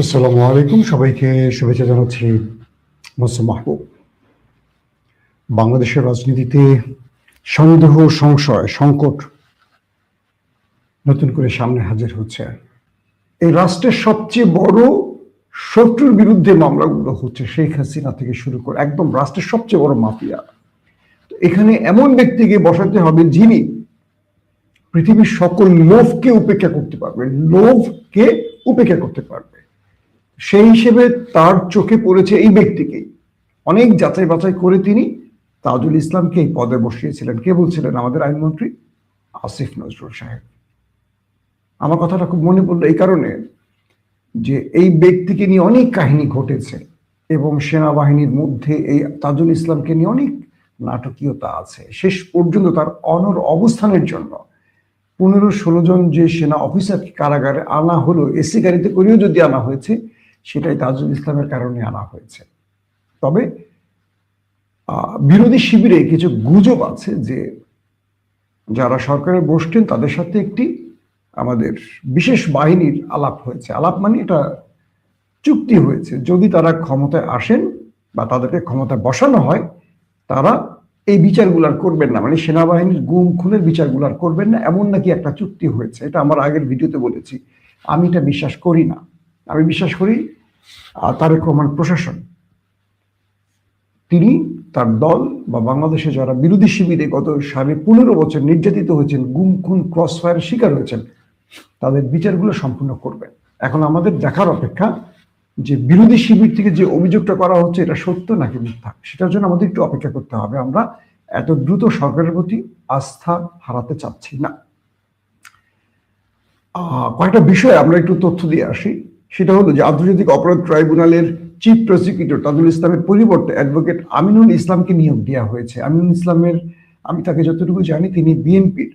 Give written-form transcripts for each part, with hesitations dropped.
আসসালামু আলাইকুম, সবাইকে শুভেচ্ছা জানাচ্ছি। মোহাম্মদ মাহবুব। বাংলাদেশের রাজনীতিতে সন্দেহ, সংশয়, সংকট নতুন করে সামনে হাজির হচ্ছে। এই রাষ্ট্রের সবচেয়ে বড় শত্রুর বিরুদ্ধে মামলাগুলো হচ্ছে শেখ হাসিনা থেকে শুরু করে একদম রাষ্ট্রের সবচেয়ে বড় মাফিয়া। এখানে এমন ব্যক্তিকে বসাতে হবে যিনি পৃথিবীর সকল লোভকে উপেক্ষা করতে পারবে, লোভকে উপেক্ষা করতে পারবে। সেই হিসেবে তার চোখে পড়েছে এই ব্যক্তিকেই। অনেক যাচাই বাছাই করে তিনি তাজুল ইসলামকে এই পদে বসিয়েছিলেন। কে বলছিলেন? আমাদের আইনমন্ত্রী আসিফ নজরুল সাহেব। আমার কথাটা খুব মনে পড়লো এই কারণে যে এই ব্যক্তিকে নিয়ে অনেক কাহিনী ঘটেছে এবং সেনাবাহিনীর মধ্যে এই তাজুল ইসলামকে নিয়ে অনেক নাটকীয়তা আছে। শেষ পর্যন্ত তার অনড় অবস্থানের জন্য 15-16 জন যে সেনা অফিসারকে কারাগারে আনা হলো, এসি গাড়িতে করেও যদি আনা হয়েছে, সেটাই তাজুল ইসলামের কারণে আনা হয়েছে। তবে বিরোধী শিবিরে কিছু গুজব আছে যে যারা সরকারে বসছেন তাদের সাথে একটি আমাদের বিশেষ বাহিনীর আলাপ হয়েছে। আলাপ মানে এটা চুক্তি হয়েছে, যদি তারা ক্ষমতায় আসেন বা তাদেরকে ক্ষমতায় বসানো হয়, তারা এই বিচারগুলার করবেন না, মানে সেনাবাহিনীর গুম খুনের বিচারগুলার করবেন না, এমন নাকি একটা চুক্তি হয়েছে। এটা আমার আগের ভিডিওতে বলেছি। আমি এটা বিশ্বাস করি না। আমি বিশ্বাস করি তারেক রহমান প্রশাসন, তিনি তার দল বা বাংলাদেশে যারা বিরোধী শিবিরে গত 15.5 বছর নির্যাতিত হয়েছেন, গুম খুন ক্রস ফায়ার শিকার হয়েছেন, তাদের বিচারগুলো সম্পূর্ণ করবেন। এখন আমাদের দেখার অপেক্ষা যে বিরোধী শিবির থেকে যে অভিযোগটা করা হচ্ছে এটা সত্য নাকি মিথ্যা, সেটার জন্য আমাদের একটু অপেক্ষা করতে হবে। আমরা এত দ্রুত সরকারের প্রতি আস্থা হারাতে চাচ্ছি না। কয়েকটা বিষয়ে আমরা একটু তথ্য দিয়ে আসি। সেটা হলো যে আন্তর্জাতিক অপরাধ ট্রাইব্যুনালের চিফ প্রসিকিউটর তাজুল ইসলামের পরিবর্তে অ্যাডভোকেট আমিনুল ইসলামকে নিয়োগ দেওয়া হয়েছে। আমিনুল ইসলামের, আমি তাকে যতটুকু জানি, তিনি বিএনপির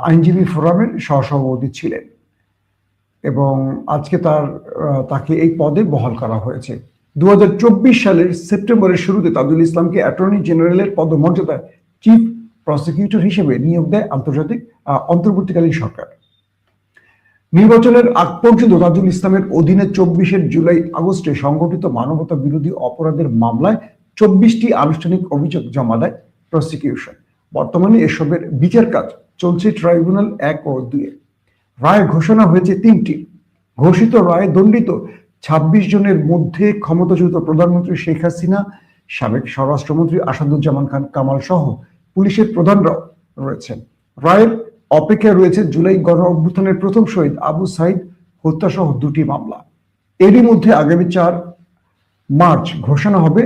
আইনজীবী ফোরামের সহসভাপতি ছিলেন এবং আজকে তাকে এই পদে বহাল করা হয়েছে। 2024 সালের সেপ্টেম্বরের শুরুতে তাজুল ইসলামকে অ্যাটর্নি জেনারেলের পদমর্যাদায় চিফ প্রসিকিউটর হিসেবে নিয়োগ দেয় অন্তর্বর্তীকালীন সরকার। নির্বাচনের আগ পর্যন্ত তাজুল ইসলামের অধীনে 24 জুলাই আগস্টে সংগঠিত মানবতা বিরোধী অপরাধের মামলায় 24টি আনুষ্ঠানিক অভিযোগ জমা দেয় প্রসিকিউশন। বর্তমানে এসবের বিচার কাজ চলছে ট্রাইব্যুনাল 1 ও 2 এ। রায় ঘোষণা হয়েছে 3টি। ঘোষিত রায়ে দণ্ডিত 26 জনের মধ্যে ক্ষমতাচ্যুত প্রধানমন্ত্রী শেখ হাসিনা, সাবেক স্বরাষ্ট্রমন্ত্রী আসাদুজ্জামান খান কামাল সহ পুলিশের প্রধানরাও রয়েছেন। রায়ের অপেক্ষায় রয়েছে জুলাই গণ অভ্যুত্থানের প্রথম শহীদ আবু সাইদ হত্যা সহ 2টি মামলা। এরই মধ্যে আগামী 4 মার্চ ঘোষণা হবে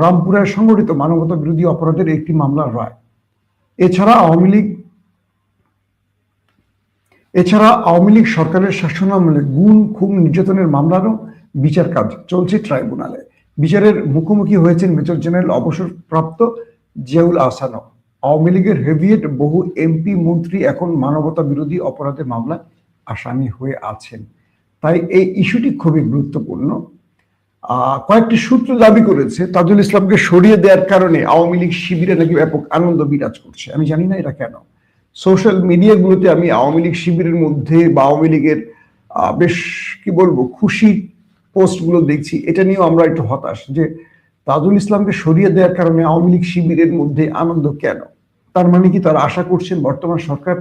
রামপুরায় সংগঠিত মানবতা বিরোধী অপরাধের একটি মামলার রায়। এছাড়া আওয়ামী লীগ সরকারের শাসনামলে গুম খুন নির্যাতনের মামলারও বিচার কাজ চলছে ট্রাইব্যুনালে। বিচারের মুখোমুখি হয়েছেন মেজর জেনারেল অবসরপ্রাপ্ত জিয়াউল আহসানও। আওয়ামী লীগের হেভিয়েট বহু এমপি মন্ত্রী এখন মানবতা বিরোধী অপরাধের মামলায় আসামি হয়ে আছেন। তাই এই ইস্যুটি খুবই গুরুত্বপূর্ণ। কয়েকটি সূত্র দাবি করেছে তাজুল ইসলামকে সরিয়ে দেওয়ার কারণে আওয়ামী লীগ শিবিরে নাকি ব্যাপক আনন্দ বিরাজ করছে। আমি জানি না এটা কেন। সোশ্যাল মিডিয়াগুলোতে আমি আওয়ামী লীগ শিবিরের মধ্যে বা আওয়ামী লীগের বেশ কি বলবো খুশি পোস্টগুলো দেখছি। এটা নিয়েও আমরা একটু হতাশ যে তাজুল ইসলামকে সরিয়ে দেওয়ার কারণে আওয়ামী লীগ শিবিরের মধ্যে আনন্দ কেন? তার মানে কি তারা আশা করছেন বর্তমান সরকার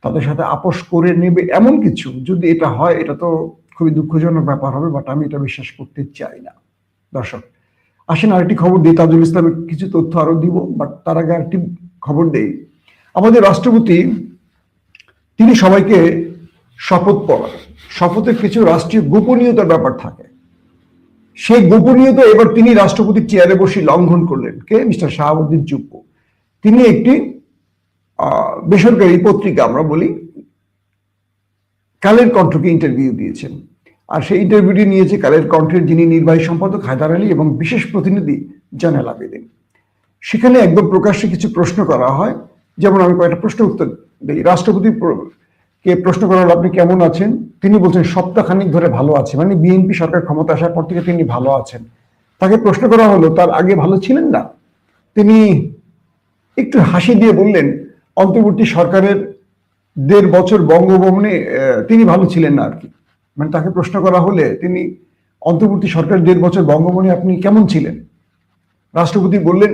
তাদের সাথে আপোষ করে নেবে এমন কিছু? যদি এটা হয়, এটা তো খুবই দুঃখজনক ব্যাপার হবে, বাট আমি এটা বিশ্বাস করতে চাই না। দর্শক আসেন আরেকটি খবর দিই। তাজুল ইসলামের কিছু তথ্য আরো দিব, বাট তার আগে আরেকটি খবর দেই। আমাদের রাষ্ট্রপতি তিনি সবাইকে শপথ পড়ান। শপথের কিছু রাষ্ট্রীয় গোপনীয়তার ব্যাপার থাকে। সেই গোপনীয়তা এবার তিনি রাষ্ট্রপতির চেয়ারে বসে লঙ্ঘন করলেন। কে? মিস্টার শাহাবুদ্দিন চুপ্পু। তিনি একটি বেসরকারি পত্রিকা, আমরা বলি কালের কণ্ঠকে ইন্টারভিউ দিয়েছেন। আর সেই ইন্টারভিউটি নিয়েছে কালের কণ্ঠের যিনি নির্বাহী সম্পাদক হায়দার আলী এবং বিশেষ প্রতিনিধি জয়নাল আবেদিন। সেখানে একদম প্রকাশ্যে কিছু প্রশ্ন করা হয়, যেমন আমি কয়েকটা প্রশ্ন উত্তর দিই। রাষ্ট্রপতি কে প্রশ্ন করা হলো, আপনি কেমন আছেন? তিনি বলছেন সপ্তাহখানিক ধরে ভালো আছে, মানে বিএনপি সরকার ক্ষমতা আসার পর থেকে তিনি ভালো আছেন। তাকে প্রশ্ন করা হলো তার আগে ভালো ছিলেন না? তিনি একটু হাসি দিয়ে বললেন অন্তর্বর্তী সরকারের 1.5 বছর বঙ্গভবনে তিনি ভালো ছিলেন না আর কি। মানে তাকে প্রশ্ন করা হলে তিনি অন্তর্বর্তী সরকার 1.5 বছর বঙ্গভবনে আপনি কেমন ছিলেন, রাষ্ট্রপতি বললেন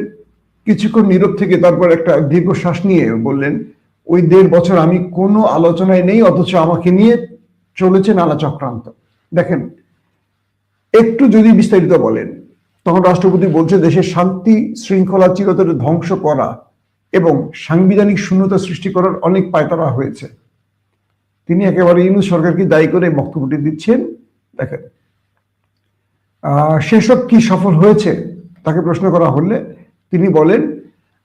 কিছুক্ষণ নীরব থেকে তারপর একটা দীর্ঘশ্বাস নিয়ে বললেন, ওই 1.5 বছর আমি কোনো আলোচনায় নেই, অথচ আমাকে নিয়ে চলেছে নানা চক্রান্ত। দেখেন, একটু যদি বিস্তারিত বলেন, তখন রাষ্ট্রপতি বলছে দেশের শান্তি শৃঙ্খলা চিরতরে ধ্বংস করা এবং সাংবিধানিক শূন্যতা সৃষ্টি করার অনেক পায়তারা হয়েছে। তিনি একেবারে ইউনূস সরকারকে দায়ী করে বক্তব্যটি দিচ্ছেন। দেখেন, সেসব কি সফল হয়েছে তাকে প্রশ্ন করা হলে তিনি বলেন,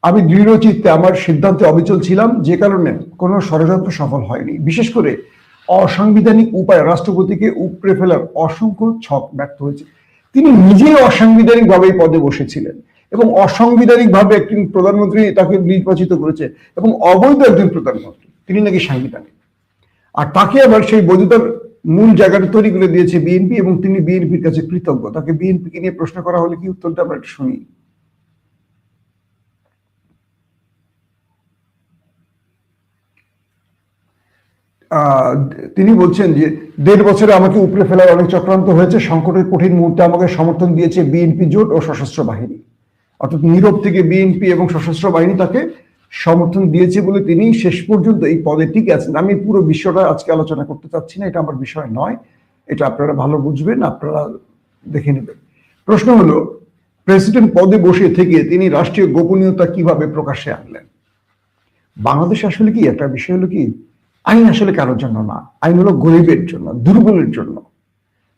আমি দৃঢ় চিত্তে আমার সিদ্ধান্তে অবিচল ছিলাম, যে কারণে কোনো ষড়যন্ত্র সফল হয়নি। বিশেষ করে অসাংবিধানিক উপায়ে রাষ্ট্রপতিকে উপড়ে ফেলার অসংখ্য ছক ব্যর্থ হয়েছে। তিনি নিজেই অসাংবিধানিক ভাবে পদে বসেছিলেন এবং অসাংবিধানিক ভাবে একজন প্রধানমন্ত্রী তাকে নির্বাচিত করেছে এবং অবৈধ একজন প্রধানমন্ত্রী, তিনি নাকি সাংবিধানিক। আর তাকে আবার সেই বৈধতার মূল জায়গাটা তৈরি করে দিয়েছে বিএনপি এবং তিনি বিএনপির কাছে কৃতজ্ঞ। তাকে বিএনপিকে নিয়ে প্রশ্ন করা হলে কি উত্তরটা আমরা একটু শুনি। তিনি বলছেন যে 1.5 বছরে আমাকে উপড়ে ফেলার অনেক চক্রান্ত হয়েছে, সংকটের কঠিন মুহূর্তে আমাকে সমর্থন দিয়েছে বিএনপি জোট ও সশস্ত্র বাহিনী। অর্থাৎ নীরব থেকে বিএনপি এবং সশস্ত্র বাহিনী তাকে সমর্থন দিয়েছে বলে তিনি শেষ পর্যন্ত এই পদে টিকে আছেন। আমি পুরো বিষয়টা আজকে আলোচনা করতে চাচ্ছি না, এটা আমার বিষয় নয়, এটা আপনারা ভালো বুঝবেন, আপনারা দেখে নেবেন। প্রশ্ন হলো, প্রেসিডেন্ট পদে বসে থেকে তিনি রাষ্ট্রীয় গোপনীয়তা কিভাবে প্রকাশ্যে আনলেন? বাংলাদেশ আসলে কি একটা বিষয় হলো কি, আইন আসলে কারোর জন্য না, আইন হলো গরিবের জন্য, দুর্বলের জন্য।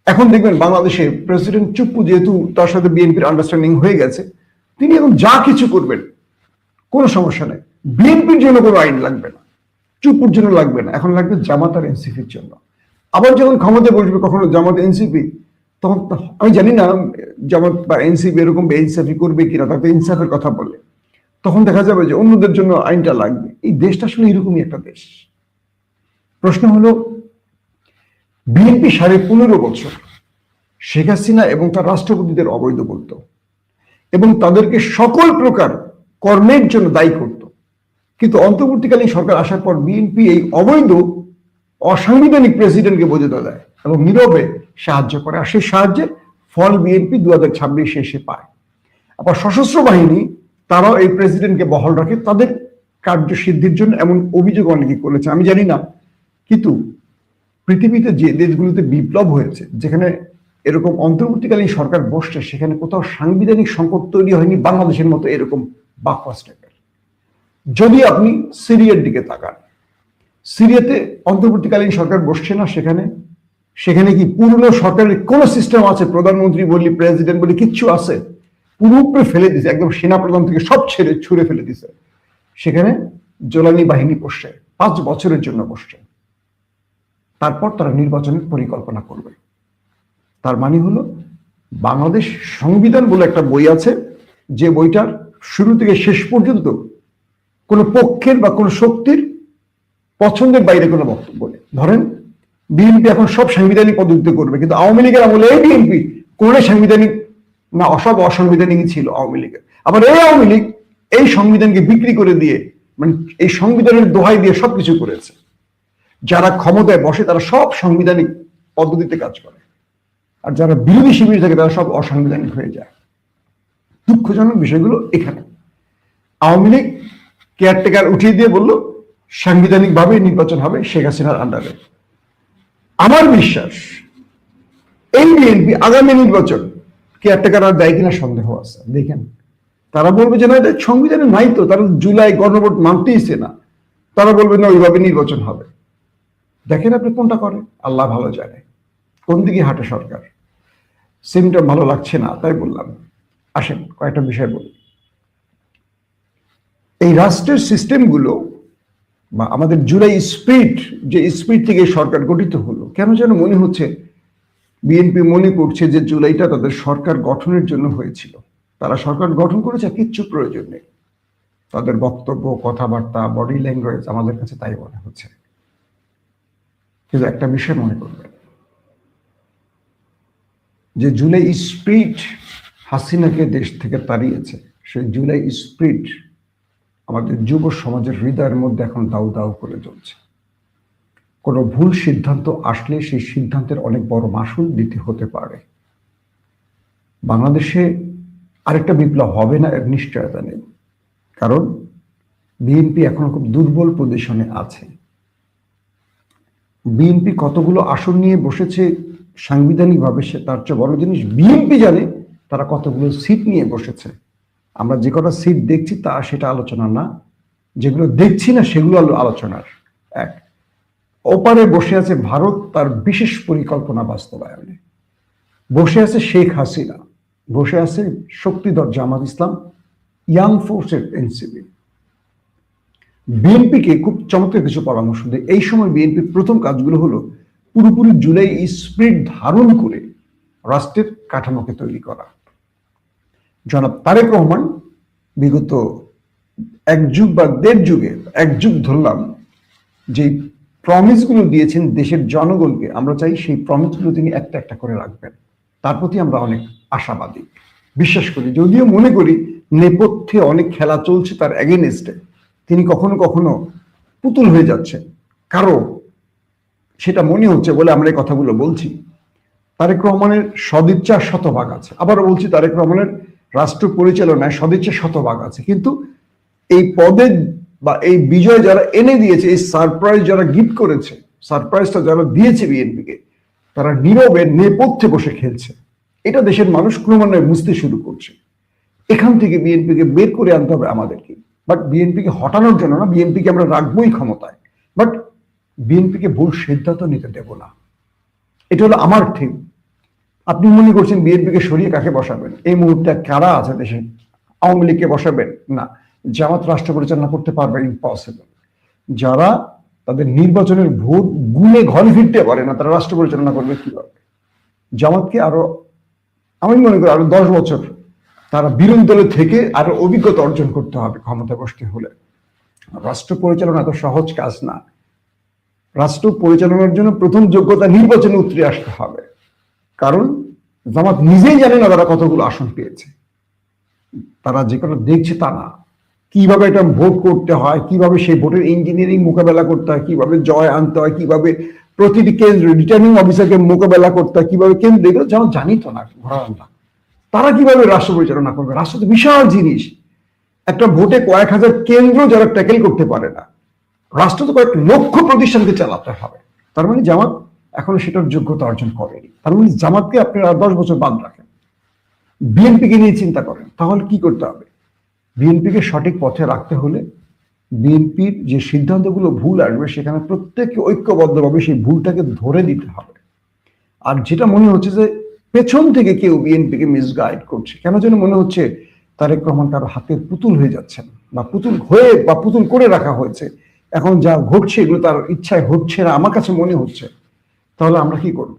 এখন দেখবেন বাংলাদেশে প্রেসিডেন্ট চুপ্পু, যেহেতু তার সাথে বিএনপির আন্ডারস্ট্যান্ডিং হয়ে গেছে, তিনি এখন যা কিছু করবেন কোনো সমস্যা নেই, বিএনপির জন্য কোনো আইন লাগবে না, চুপ্পুর জন্য লাগবে না, এখন লাগবে জামাত আর এনসিপির জন্য। আবার যখন ক্ষমতায় বসবে কখনো জামাত এনসিপি, তখন আমি জানি না জামাত বা এনসিপি এরকম বেইনসাফি করবে কিনা, তাতে ইনসাফের কথা বলে, তখন দেখা যাবে যে অন্যদের জন্য আইনটা লাগবে। এই দেশটা আসলে এরকমই একটা দেশ। প্রশ্ন হলো, বিএনপি 15.5 বছর শেখ হাসিনা এবং তার রাষ্ট্রপতিদের অবৈধ বলত এবং তাদেরকে সকল প্রকার কর্মের জন্য দায়ী করত, কিন্তু অন্তর্বর্তীকালীন সরকার আসার পর বিএনপি এই অবৈধ অসাংবিধানিক প্রেসিডেন্টকে বৈধতা দেয় এবং নীরবে সাহায্য করে, আর সেই সাহায্যের ফল বিএনপি 2026 এসে পায়। আবার সশস্ত্র বাহিনী তারাও এই প্রেসিডেন্টকে বহাল রাখে তাদের কার্যসিদ্ধির জন্য, এমন অভিযোগ অনেকে করেছে, আমি জানি না। কিন্তু পৃথিবীতে যে দেশগুলোতে বিপ্লব হয়েছে, যেখানে এরকম অন্তর্বর্তীকালীন সরকার বসছে, সেখানে কোথাও সাংবিধানিক সংকট তৈরি হয়নি বাংলাদেশের মতো এরকম বাকওয়াস টাইপের। যদি আপনি সিরিয়ার দিকে তাকান, সিরিয়াতে অন্তর্বর্তীকালীন সরকার বসছে না, সেখানে কি পুরনো সরকারের কোন সিস্টেম আছে? প্রধানমন্ত্রী বলি, প্রেসিডেন্ট বলি, কিচ্ছু আছে? পুরোপুরি ফেলে দিছে, একদম সেনাপ্রধান থেকে সব ছুড়ে ফেলে দিছে। সেখানে জোলানি বাহিনী বসছে, 5 বছরের জন্য বসছে, তারপর তারা নির্বাচনের পরিকল্পনা করবে। তার মানে হলো, বাংলাদেশ সংবিধান বলে একটা বই আছে, যে বইটার শুরু থেকে শেষ পর্যন্ত কোনো পক্ষের বা কোনো শক্তির পছন্দের বাইরে কোনো বক্তব্য নেই। ধরেন বিএনপি এখন সব সাংবিধানিক পদ্ধতিতে করবে, কিন্তু আওয়ামী লীগের আমলে এই বিএনপি কোন সাংবিধানিক না, সব অসাংবিধানিকই ছিল আওয়ামী লীগের। আবার এই আওয়ামী লীগ এই সংবিধানকে বিক্রি করে দিয়ে, মানে এই সংবিধানের দোহাই দিয়ে সবকিছু করেছে। যারা ক্ষমতায় বসে তারা সব সাংবিধানিক পদ্ধতিতে কাজ করে, আর যারা বিরোধী শিবির থাকে তারা সব অসাংবিধানিক হয়ে যায়। দুঃখজনক বিষয়গুলো এখানে। আওয়ামী লীগ কেয়ারটেকার উঠিয়ে দিয়ে বলল সাংবিধানিক ভাবে নির্বাচন হবে শেখ হাসিনার আন্ডারে। আমার বিশ্বাস এই বিএনপি আগামী নির্বাচন কেয়ারটেকার আর দেয় কিনা সন্দেহ আছে। দেখেন, তারা বলবে যে না, এটা সংবিধানে নাই তো, তারা জুলাই গণভোট মানতেইছে না, তারা বলবে না ওইভাবে নির্বাচন হবে। দেখেন আপনি কোনটা করে, আল্লাহ ভালো জানে কোন দিকে হাঁটে সরকার। সিমটম ভালো লাগছে না, তাই বললাম। আসেন কয়েকটা বিষয় বলি। এই রাষ্ট্রের সিস্টেমগুলো বা আমাদের জুলাই স্পিরিট, যে স্পিরিট থেকে সরকার গঠিত হলো, কেন যেন মনে হচ্ছে বিএনপি মনে করছে যে জুলাইটা তাদের সরকার গঠনের জন্য হয়েছিল। তারা সরকার গঠন করেছে, কিচ্ছু প্রয়োজন নেই। তাদের বক্তব্য, কথাবার্তা, বডি ল্যাঙ্গুয়েজ আমাদের কাছে তাই মনে হচ্ছে। কিন্তু একটা বিষয় মনে করবেন, যে জুলাই স্পিরিট হাসিনাকে দেশ থেকে তাড়িয়েছে, সেই জুলাই স্পিরিট আমাদের যুব সমাজের হৃদয়ের মধ্যে এখন দাউ দাউ করে চলছে। কোনো ভুল সিদ্ধান্ত আসলে সেই সিদ্ধান্তের অনেক বড় মাসুল দিতে হতে পারে। বাংলাদেশে আরেকটা বিপ্লব হবে না এর নিশ্চয়তা নেই, কারণ বিএনপি এখনো খুব দুর্বল পজিশনে আছে। বিএনপি কতগুলো আসন নিয়ে বসেছে সাংবিধানিকভাবে, সে তার চেয়ে বড় জিনিস বিএনপি জানে তারা কতগুলো সিট নিয়ে বসেছে। আমরা যে কটা সিট দেখছি তা সেটা আলোচনা না, যেগুলো দেখছি না সেগুলো আলোচনার। এক, ওপারে বসে আছে ভারত তার বিশেষ পরিকল্পনা বাস্তবায়নে, বসে আছে শেখ হাসিনা, বসে আছে শক্তিধর জামাত ইসলাম, ইয়াং ফোর্সের এনসিপি। বিএনপিকে খুব চমৎকার কিছু পরামর্শ দেয়। এই সময় বিএনপির প্রথম কাজগুলো হলো পুরোপুরি জুলাই স্পিরিট ধারণ করে রাষ্ট্রের কাঠামোকে তৈরি করা। জনাব তারেক রহমান বিগত এক যুগ বা দেড় যুগে, এক যুগ ধরলাম, যে প্রমিসগুলো দিয়েছেন দেশের জনগণকে, আমরা চাই সেই প্রমিসগুলো তিনি একটা একটা করে রাখবেন। তার প্রতি আমরা অনেক আশাবাদী, বিশ্বাস করি। যদিও মনে করি নেপথ্যে অনেক খেলা চলছে তার এগেনস্টে, তিনি কখনো কখনো পুতুল হয়ে যাচ্ছেন কারো, সেটা মনে হচ্ছে বলে আমরা এই কথাগুলো বলছি। তারেক রহমানের সদিচ্ছা শতভাগ আছে, আবারও বলছি তারেক রহমানের রাষ্ট্র পরিচালনায় সদিচ্ছা শতভাগ আছে, কিন্তু এই পদে বা এই বিজয় যারা এনে দিয়েছে, এই সারপ্রাইজ যারা গিফট করেছে, সারপ্রাইজটা যারা দিয়েছে বিএনপিকে, তারা নীরবে নেপথ্যে বসে খেলছে। এটা দেশের মানুষ ক্রমান্বয়ে বুঝতে শুরু করছে। এখান থেকে বিএনপিকে বের করে আনতে হবে আমাদেরকে, বাট বিএনপিকে হটানোর জন্য না, বিএনপিকে আমরা রাখবোই ক্ষমতায়, বাট বিএনপিকে ভুল সিদ্ধান্ত নিতে দেব না। এটা হলো আমার ঠিক। আপনি মনে করছেন বিএনপিকে সরিয়ে কাকে বসাবেন? এই মুহূর্তে কারা আছে দেশে? আওয়ামী লীগকে বসাবেন না, জামাত রাষ্ট্র পরিচালনা করতে পারবে? ইম্পসিবল। যারা তাদের নির্বাচনের ভোট গুনে ঘরে ফিরতে পারে না, তারা রাষ্ট্র পরিচালনা করবে কিভাবে? জামাতকে আরো, আমি মনে করি আরো 10 বছর তারা বিরোধী দলে থেকে আরো অভিজ্ঞতা অর্জন করতে হবে ক্ষমতা বসতে হলে। রাষ্ট্র পরিচালনা এত সহজ কাজ না। রাষ্ট্র পরিচালনার জন্য প্রথম যোগ্যতা নির্বাচনে উতরে আসতে হবে, কারণ জামাত নিজেই জানে না তারা কতগুলো আসন পেয়েছে। তারা যে কোনো দেখছে তা না, কিভাবে এটা ভোট করতে হয়, কিভাবে সেই ভোটের ইঞ্জিনিয়ারিং মোকাবেলা করতে হয়, কিভাবে জয় আনতে হয়, কিভাবে প্রতিটি কেন্দ্রে রিটার্নিং অফিসারকে মোকাবেলা করতে হয়, কিভাবে কেন্দ্র, এগুলো যেমন জানি তো না ঘোড়া। তারা কিভাবে রাষ্ট্র পরিচালনা করবে? রাষ্ট্র তো বিশাল জিনিস। একটা ভোটে কয়েক হাজার কেন্দ্র যারা ট্যাকেল করতে পারে না, রাষ্ট্র তো কয়েক লক্ষ প্রতিষ্ঠানকে চালাতে হবে। তার মানে জামাত এখনো সেটার যোগ্যতা অর্জন করেনি। তার মানে জামাতকে আপনি আর 10 বছর বাদ রাখেন, বিএনপিকে নিয়ে চিন্তা করেন, তাহলে কি করতে হবে? বিএনপিকে সঠিক পথে রাখতে হলে বিএনপির যে সিদ্ধান্তগুলো ভুল আসবে সেখানে প্রত্যেককে ঐক্যবদ্ধভাবে সেই ভুলটাকে ধরে দিতে হবে। আর যেটা মনে হচ্ছে যে পেছন থেকে কেউ বিএনপিকে মিসগাইড করছে, কেন যেন মনে হচ্ছে তারেক রহমান কারো হাতের পুতুল হয়ে যাচ্ছেন, বা পুতুল হয়ে বা পুতুল করে রাখা হয়েছে। এখন যা ঘটছে এগুলো তার ইচ্ছায় হচ্ছে না, আমার কাছে মনে হচ্ছে। তাহলে আমরা কি করব?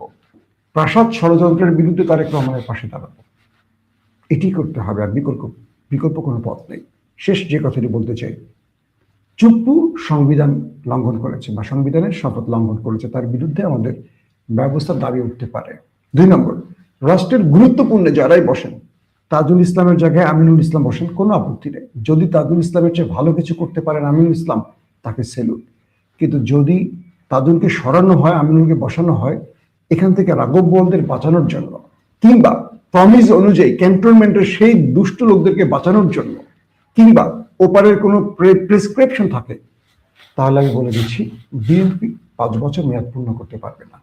প্রাসাদ ষড়যন্ত্রের বিরুদ্ধে তারেক রহমানের পাশে দাঁড়াবো, এটি করতে হবে। আর বিকল্প কোনো পথ নেই। শেষ যে কথাটি বলতে চাই, চুপ্পু সংবিধান লঙ্ঘন করেছে বা সংবিধানের শপথ লঙ্ঘন করেছে, তার বিরুদ্ধে আমাদের ব্যবস্থা দাবি উঠতে পারে। 2 নম্বর, রাষ্ট্রের গুরুত্বপূর্ণ যারাই বসেন, তাজুল ইসলামের জায়গায় আমিনুল ইসলাম বসেন, কোনো আপত্তি নেই। যদি তাজুল ইসলামের চেয়ে ভালো কিছু করতে পারেন আমিনুল ইসলাম, তাকে সেলুট। কিন্তু যদি তাজুলকে সরানো হয়, আমিনুলকে বসানো হয়, এখান থেকে রাঘব বোয়ালদের বাঁচানোর জন্য, কিংবা প্রমিস অনুযায়ী ক্যান্টনমেন্টের সেই দুষ্ট লোকদেরকে বাঁচানোর জন্য, কিংবা ওপারের কোনো প্রেসক্রিপশন থাকে, তাহলে আমি বলে দিচ্ছি বিএনপি 5 বছর মেয়াদ পূর্ণ করতে পারবে না।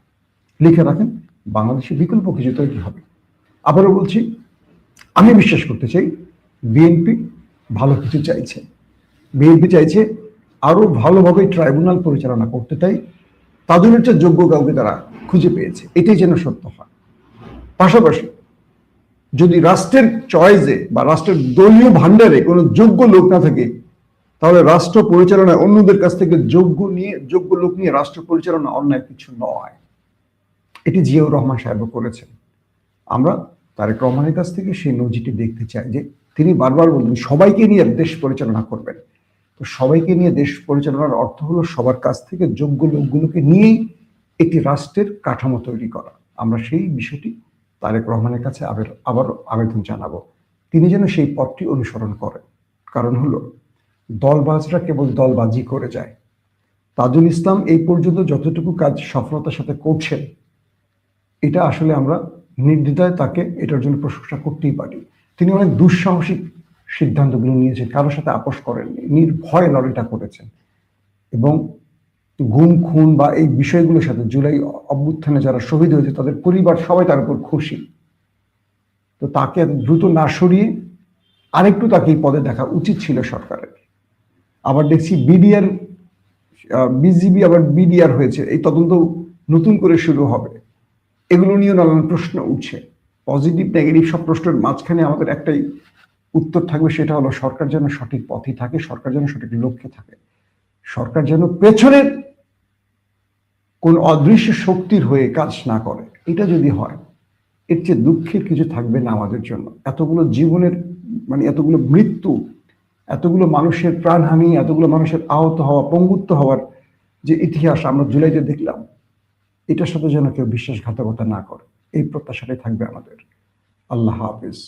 লিখে রাখেন, বাংলাদেশে বিকল্প কিছু তৈরি হবে। আবারও বলছি, আমি বিশ্বাস করতে চাই বিএনপি ভালো কিছু চাইছে। বিএনপি চাইছে আরো ভালোভাবে ট্রাইব্যুনাল পরিচালনা করতে, তাই তাদের হচ্ছে যোগ্য কাউকে তারা খুঁজে পেয়েছে, এটাই যেন সত্য হয়। পাশাপাশি যদি রাষ্ট্রের চয়েসে বা রাষ্ট্রের দলীয় ভান্ডারে কোনো যোগ্য লোক না থাকে, তাহলে রাষ্ট্র পরিচালনায় অন্যদের কাছ থেকে যোগ্য লোক নিয়ে রাষ্ট্র পরিচালনা অন্যায় কিছু নয়। এটি জিয়াউর রহমান সাহেব করেছেন। আমরা তারেক রহমানের কাছ থেকে সেই নজিরটি দেখতে চাই, যে তিনি বারবার বলতেন সবাইকে নিয়ে দেশ পরিচালনা করবেন। তো সবাইকে নিয়ে দেশ পরিচালনার অর্থ হলো সবার কাছ থেকে যোগ্য লোকগুলোকে নিয়েই একটি রাষ্ট্রের কাঠামো তৈরি করা। আমরা সেই বিষয়টি তারেক রহমানের কাছে আবারও আবেদন জানাবো, তিনি যেন সেই পথটি অনুসরণ করেন। কারণ হলো দলবাজরা কেবল দলবাজি করে যায়, তাজুল ইসলাম এই পর্যন্ত যতটুকু কাজ সফলতার সাথে করছেন, এটা আসলে আমরা নির্দ্বিধায় তাকে এটার জন্য প্রশংসা করতেই পারি। তিনি অনেক দুঃসাহসিক সিদ্ধান্তগুলো নিয়েছেন, কারোর সাথে আপোষ করেননি, নির্ভয়ে লড়াইটা করেছেন এবং গুম খুন বা এই বিষয়গুলোর সাথে জুলাই অভ্যুত্থানে যারা শহীদ হয়েছে তাদের পরিবার সবাই তার উপর খুশি। তো তাকে এত দ্রুত না সরিয়ে আরেকটু তাকে এই পদে দেখা উচিত ছিল সরকারের। আবার দেখছি বিডিআর, বিজিবি আবার বিডিআর হয়েছে, এই তদন্ত নতুন করে শুরু হবে, এগুলো নিয়ে নানান প্রশ্ন উঠছে। পজিটিভ নেগেটিভ সব প্রশ্নের মাঝখানে আমাদের একটাই উত্তর থাকবে, সেটা হলো সরকার যেন সঠিক পথে থাকে, সরকার যেন সঠিক লক্ষ্যে থাকে, সরকার যেন পেছনের কোন অদৃশ্য শক্তির হয়ে কাজ না করে। এটা যদি হয়, এর চেয়ে দুঃখের কিছু থাকবে না আমাদের জন্য। এতগুলো জীবনের মানে এতগুলো মৃত্যু, এতগুলো মানুষের প্রাণহানি, এতগুলো মানুষের আহত হওয়া, পঙ্গুত্ব হওয়ার যে ইতিহাস আমরা জুলাইতে দেখলাম, এটার সাথে যেন কেউ বিশ্বাসঘাতকতা না করে, এই প্রত্যাশাটাই থাকবে আমাদের। আল্লাহ হাফিজ।